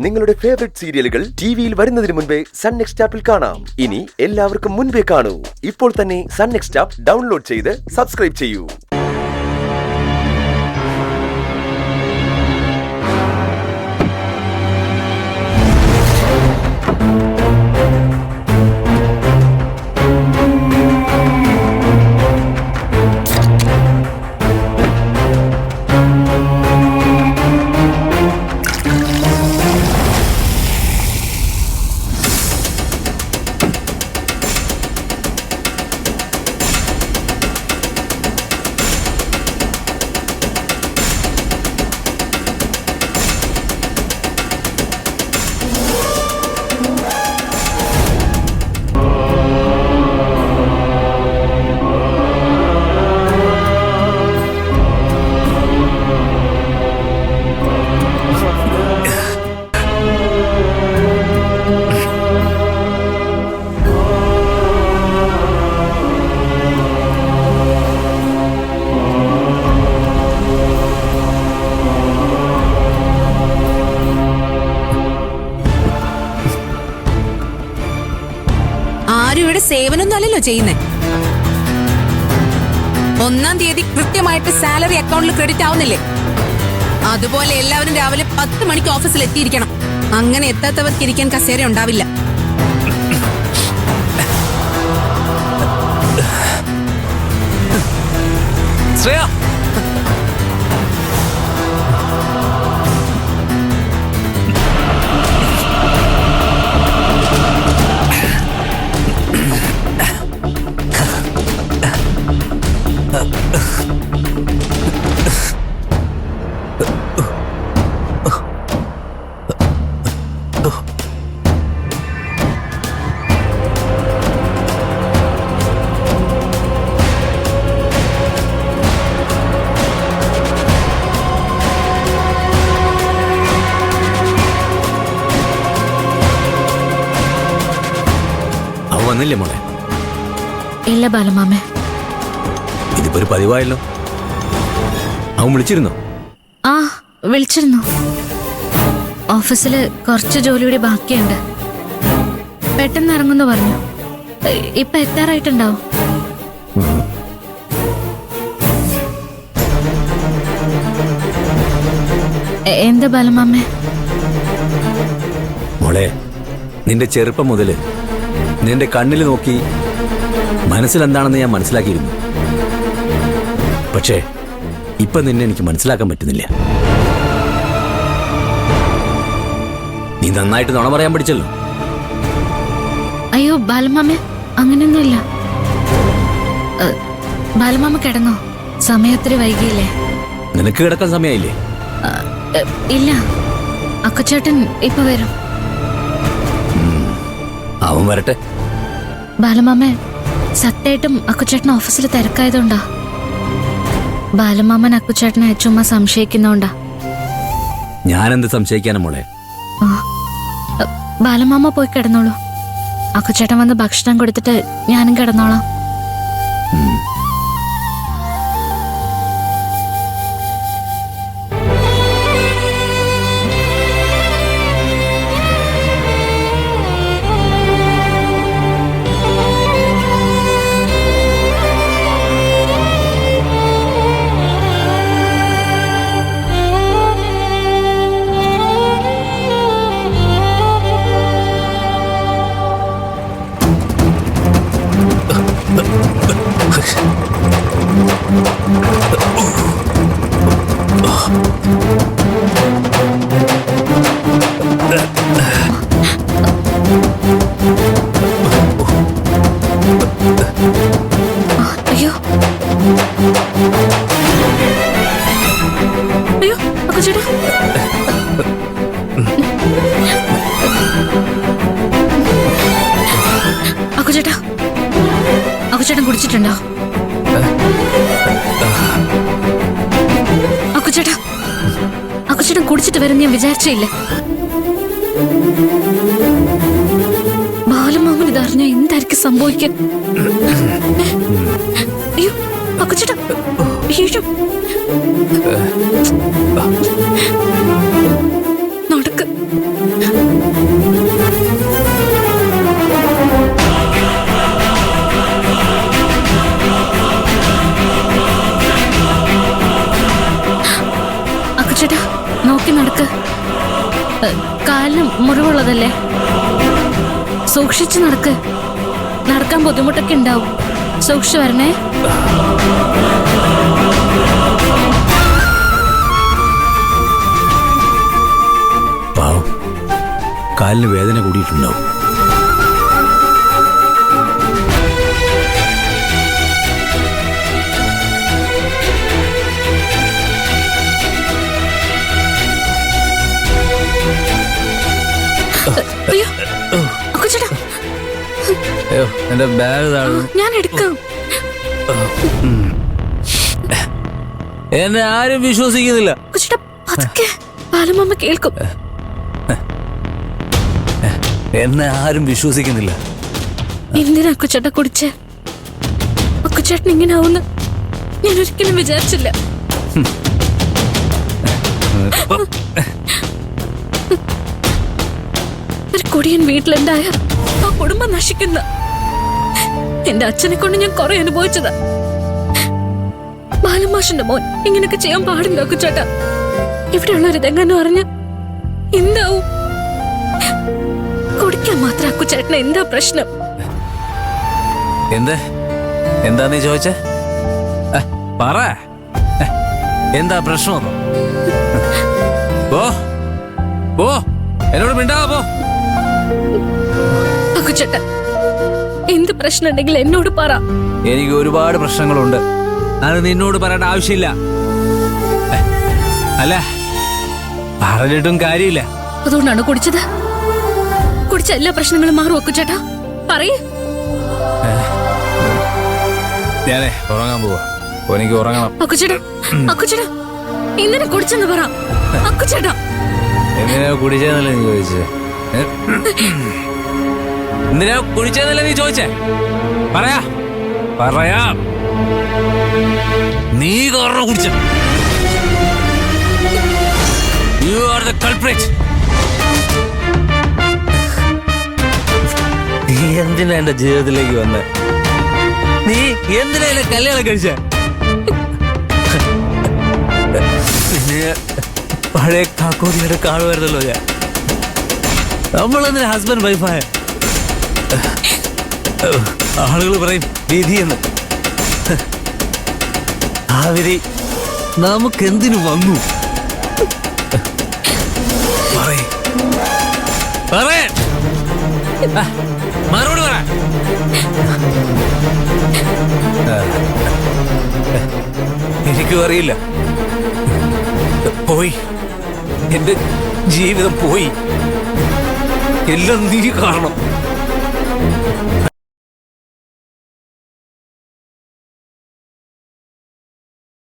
നിങ്ങളുടെ ഫേവറേറ്റ് സീരിയലുകൾ ടിവിയിൽ വരുന്നതിന് മുൻപേ സൺ നെക്സ്റ്റ് ആപ്പിൽ കാണാം. ഇനി എല്ലാവർക്കും മുൻപേ കാണൂ. ഇപ്പോൾ തന്നെ സൺ നെക്സ്റ്റ് ആപ്പ് ഡൗൺലോഡ് ചെയ്ത് സബ്സ്ക്രൈബ് ചെയ്യൂ. സേവനമൊന്നുമല്ലല്ലോ ചെയ്യുന്നേ. 1-ാം തീയതി കൃത്യമായിട്ട് സാലറി അക്കൗണ്ടിൽ ക്രെഡിറ്റ് ആവുന്നില്ലേ? അതുപോലെ എല്ലാവരും രാവിലെ 10 മണിക്ക് ഓഫീസിൽ എത്തിയിരിക്കണം. അങ്ങനെ എത്താത്തവർക്ക് ഇരിക്കാൻ കസേര ഉണ്ടാവില്ല. ശ്രേയ, വന്നില്ലേ മോളെ? ഇല്ല ബാലമാമേ. ഇതിപ്പോ ഒരു പതിവായല്ലോ. അവൻ വിളിച്ചിരുന്നോ? ആ, വിളിച്ചിരുന്നു. ഓഫീസില് കുറച്ച് ജോലിയുടെ ബാക്കിയുണ്ട്. പെട്ടെന്ന് ഇറങ്ങുന്നു പറഞ്ഞു. ഇപ്പൊ എത്താറായിട്ടുണ്ടാവും. എന്താ ബാലമാമേ? മോളെ, നിന്റെ ചെറുപ്പം മുതല് നിന്റെ കണ്ണിൽ നോക്കി മനസ്സിലെന്താണെന്ന് ഞാൻ മനസ്സിലാക്കിയിരുന്നു. പക്ഷേ ഇപ്പൊ നിന്നെ എനിക്ക് മനസ്സിലാക്കാൻ പറ്റുന്നില്ല. നീ നന്നായിട്ട് നുണ പറയാൻ പഠിച്ചല്ലോ. അയ്യോ ബാലമാമേ, അങ്ങനെയൊന്നുമില്ല. ബാലമാമ കിടന്നോ? സമയത്തിന് വൈകിയില്ലേ? നിനക്ക് കിടക്കാൻ സമയമായില്ലേ? ഇല്ല, അക്കുച്ചേട്ടൻ ഇപ്പൊ വരും. അവൻ വരട്ടെ. ബാലമാമൻ സത്യമായിട്ടും അക്കുച്ചേട്ടൻ ഓഫീസിൽ തിരക്കായതുകൊണ്ടാ. ബാലമാമൻ അക്കുച്ചേട്ടനെ ചുമ്മാ സംശയിക്കുന്നോണ്ടാ. ഞാനെന്ത് സംശയിക്കാനാ മോളെ? ബാലമാമ പോയി കിടന്നോളൂ. അക്കുച്ചേട്ടൻ വന്ന് ഭക്ഷണം കൊടുത്തിട്ട് ഞാനും കിടന്നോളാം. അയ്യോ അയ്യോ അക്കുച്ചേട്ടാ, അക്കുച്ചേട്ടാ, അക്കുച്ചേട്ടൻ കുടിച്ചിട്ടുണ്ടോ? അക്കുച്ചേട്ടാ, അക്കുച്ചേട്ടൻ കുടിച്ചിട്ട് വരും ഞാൻ വിചാരിച്ചില്ല. ബാലമാമൻ ഇതറിഞ്ഞ എന്തായിരിക്കും സംഭവിക്കാൻ? അയ്യോ അക്കുച്ചേട്ടാ, അയ്യോ നടക്ക്. കാലിന് മുറിവുള്ളതല്ലേ, സൂക്ഷിച്ചു നടക്ക്. നടക്കാൻ ബുദ്ധിമുട്ടൊക്കെ ഉണ്ടാവും, സൂക്ഷിച്ചു വരണേ. പാവം, കാലിന് വേദന കൂടിയിട്ടുണ്ടാവും. അയ്യോ അക്കുച്ചേട്ടാ, അയ്യോ, എന്റെ ബാഗ് താഴെ. ഞാൻ എടുക്കാം. എന്നെ ആരും വിശ്വസിക്കുന്നില്ല. അക്കുച്ചേട്ടാ പതുക്കെ, ബാലമ്മ കേൾക്കും. എന്നെ ആരും വിശ്വസിക്കുന്നില്ല. എന്തിനാ അക്കുച്ചേട്ടാ കുടിച്ചേ? അക്കുച്ചേട്ടൻ ഇങ്ങനെ ആവുന്ന ഞാൻ ഒരിക്കലും വിചാരിച്ചില്ല. ഒരു കൊടിയൻ വീട്ടിലുണ്ടായ ആ കുടുംബം നശിക്കുന്ന എന്റെ അച്ഛനെ കൊണ്ട് ഞാൻ കുറെ അനുഭവിച്ചതാ. ബാലമാഷിന്റെ മോൻ ഇങ്ങനെയൊക്കെ ചെയ്യാൻ പാടില്ല അക്കുച്ചേട്ടാ. ഇവിടെയുള്ളൊരു ഇതെങ്ങനെ അറിഞ്ഞ എന്താവും? കുടിക്കാൻ മാത്രം അക്കുച്ചേട്ടന് എന്താ പ്രശ്നം? എന്താ നീ ചോദിച്ചേ? പറ, എന്താ പ്രശ്നം? എന്നോട് മിണ്ടാ പോ. അക്കുച്ചേട്ടാ, എന്ത് പ്രശ്നം ഉണ്ടെങ്കിൽ എന്നോട് പറ. എനിക്ക് ഒരുപാട് പ്രശ്നങ്ങളുണ്ട്, അത് നിന്നോട് പറയേണ്ട ആവശ്യമില്ല. അല്ല, പറഞ്ഞിട്ടും കാര്യമില്ല. അതുകൊണ്ടാണ് കുടിച്ചത്? കുടിച്ച എല്ലാ പ്രശ്നങ്ങളും മാറും അക്കുച്ചേട്ടാ, പറയേ. ഞാനേ ഉറങ്ങാൻ പോവാ, എനിക്ക് ഉറങ്ങണം. അക്കുച്ചേട്ടാ, അക്കുച്ചേട്ടാ എന്തിനാ കുടിച്ചെന്ന് പറ അക്കുച്ചേട്ടാ. എങ്ങനെയാ കുടിച്ചെന്നല്ലേ നീ ചോദിച്ചേ? എന്തിനാ കുടിച്ചെന്നല്ലേ നീ ചോദിച്ചേ? പറയാ നീ കാരണം കുടിച്ച. You are the culprit. നീ എന്തിനാ എന്റെ ജീവിതത്തിലേക്ക് വന്ന്? നീ എന്തിനാ എന്നെ കല്യാണം കഴിച്ച? പഴയ കാക്കോതിയുടെ കാണുമായിരുന്നല്ലോ ഞാൻ. നമ്മളെന്തിനാ ഹസ്ബൻഡ് വൈഫായ? ആളുകൾ പറയും വിധിയെന്ന്. ആ വിധി നമുക്കെന്തിനു വന്നു? മറുപടി പറ. എനിക്കും അറിയില്ല. പോയി, എന്റെ ജീവിതം പോയി. എല്ലാം നീ കാരണം.